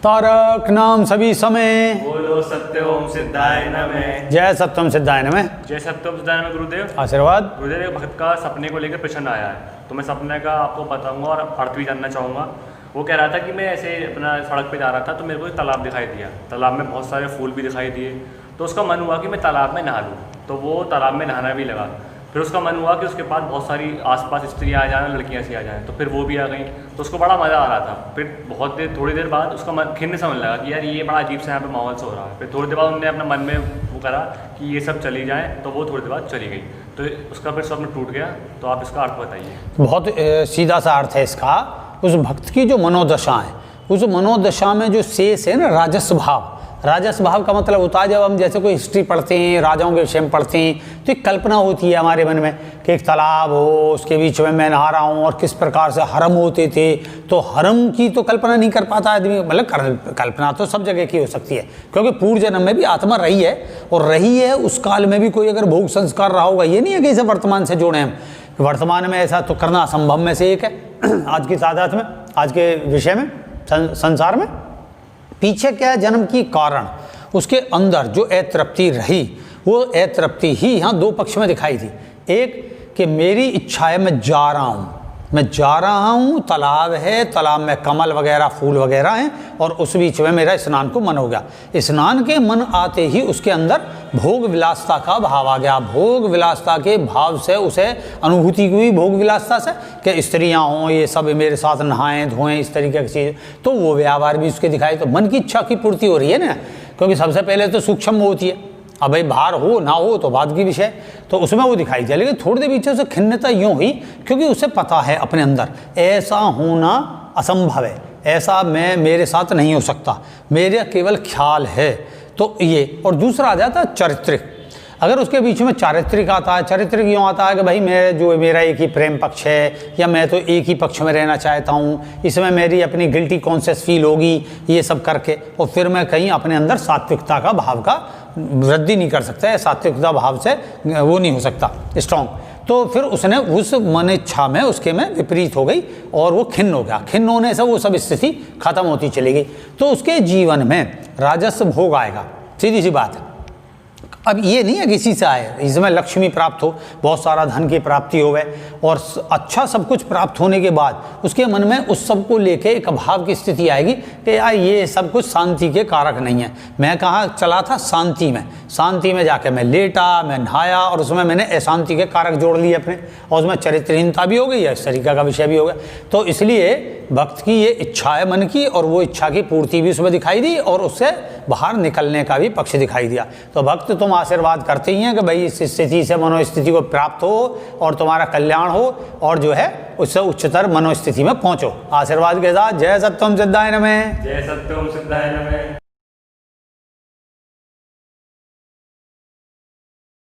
तारक नाम सभी समय, बोलो सत्य ओम सिद्धाय नमः। जय सत्यम सिद्धाय नमः। जय सत्यम सिद्धाय नमः। गुरुदेव आशीर्वाद। गुरुदेव, एक भक्त का सपने को लेकर प्रश्न आया है, तो मैं सपने का आपको बताऊंगा और अर्थ भी जानना चाहूँगा। वो कह रहा था कि मैं ऐसे अपना सड़क पे जा रहा था तो मेरे को एक तालाब दिखाई दिया, तालाब में बहुत सारे फूल भी दिखाई दिए, तो उसका मन हुआ कि मैं तालाब में नहा लूँ, तो वो तालाब में नहाना भी लगा। फिर उसका मन हुआ कि उसके पास बहुत सारी आसपास स्त्रियाँ आ जाएँ, लड़कियाँ सी आ जाएँ, तो फिर वो भी आ गई, तो उसको बड़ा मज़ा आ रहा था। फिर थोड़ी देर बाद उसका मन खिन्न समझ लगा कि यार ये बड़ा अजीब सा यहाँ पे माहौल से हो रहा है। फिर थोड़ी देर बाद उन्होंने अपना मन में वो करा कि ये सब चली जाए, तो वो थोड़ी देर बाद चली गई, तो उसका फिर स्वप्न टूट गया। तो आप इसका अर्थ बताइए। बहुत सीधा सा अर्थ है इसका। उस भक्त की जो मनोदशा है, उस मनोदशा में जो शेष है ना राजस भाव, राजस भाव का मतलब होता है जब हम जैसे कोई हिस्ट्री पढ़ते हैं, राजाओं के विषय में पढ़ते हैं, तो एक कल्पना होती है हमारे मन में कि एक तालाब हो, उसके बीच में मैं नहा रहा हूँ और किस प्रकार से हरम होते थे। तो हरम की तो कल्पना नहीं कर पाता आदमी, मतलब कल्पना तो सब जगह की हो सकती है, क्योंकि पूर्व जन्म में भी आत्मा रही है और रही है उस काल में भी कोई अगर भोग संस्कार रहा होगा। ये नहीं है कि इसे वर्तमान से जोड़े हम, वर्तमान में ऐसा तो करना असंभव में से एक है आज की तादाद में, आज के विषय में, संसार में। पीछे क्या है जन्म की कारण, उसके अंदर जो अतृप्ति रही, वो अतृप्ति ही यहाँ दो पक्ष में दिखाई थी। एक कि मेरी इच्छा है मैं जा रहा हूँ, तालाब है, तालाब में कमल वगैरह फूल वगैरह हैं, और उस बीच में मेरा स्नान को मन हो गया। स्नान के मन आते ही उसके अंदर भोग विलासता का भाव आ गया। भोग विलासता के भाव से उसे अनुभूति हुई, भोग विलासता से कि स्त्रियाँ हों, ये सब मेरे साथ नहाएं धोएं, इस तरीके की चीज़, तो वो व्यवहार भी उसके दिखाई। तो मन की इच्छा की पूर्ति हो रही है ना, क्योंकि सबसे पहले तो सूक्ष्म होती है, अब भाई बाहर हो ना हो तो बाद की विषय, तो उसमें वो दिखाई दिया। लेकिन थोड़ी देर पीछे से खिन्नता यूँ हुई क्योंकि उसे पता है अपने अंदर ऐसा होना असंभव है, ऐसा मेरे साथ नहीं हो सकता, मेरा केवल ख्याल है। तो ये, और दूसरा आ जाता है चारित्रिक। अगर उसके बीच में चारित्रिक आता है, चारित्रिक यूँ आता है कि भाई मेरा एक ही प्रेम पक्ष है, या मैं तो एक ही पक्ष में रहना चाहता हूँ, इसमें मेरी अपनी गिल्टी कॉन्शियस फील होगी, ये सब करके, और फिर मैं कहीं अपने अंदर सात्विकता का भाव का वृद्धि नहीं कर सकता है, सात्विकता भाव से वो नहीं हो सकता स्ट्रॉन्ग। तो फिर उसने उस मन इच्छा में उसके में विपरीत हो गई और वो खिन्न हो गया। खिन्न होने से वो सब स्थिति खत्म होती चली गई। तो उसके जीवन में राजस्व भोग आएगा, सीधी सी बात है। अब ये नहीं है किसी से आए, इसमें लक्ष्मी प्राप्त हो, बहुत सारा धन की प्राप्ति होवे, और अच्छा सब कुछ प्राप्त होने के बाद उसके मन में उस सब को लेके एक अभाव की स्थिति आएगी कि यार ये सब कुछ शांति के कारक नहीं है। मैं कहाँ चला था? शांति में। शांति में जाके मैं लेटा, मैं नहाया, और उसमें मैंने अशांति के कारक जोड़ लिए अपने, और उसमें चरित्रहीनता भी हो गई है, इस तरीका का विषय भी हो गया। तो इसलिए भक्त की ये इच्छा है मन की, और वो इच्छा की पूर्ति भी उसमें दिखाई दी, और उससे बाहर निकलने का भी पक्ष दिखाई दिया। तो भक्त तुम आशीर्वाद करते ही हैं कि भाई इस स्थिति से मनोस्थिति को प्राप्त हो और तुम्हारा कल्याण हो, और जो है उससे उच्चतर मनोस्थिति में पहुंचो। आशीर्वाद के साथ जय सत्यम सिद्धाय नमः। जय सत्यम सिद्धाय नमः।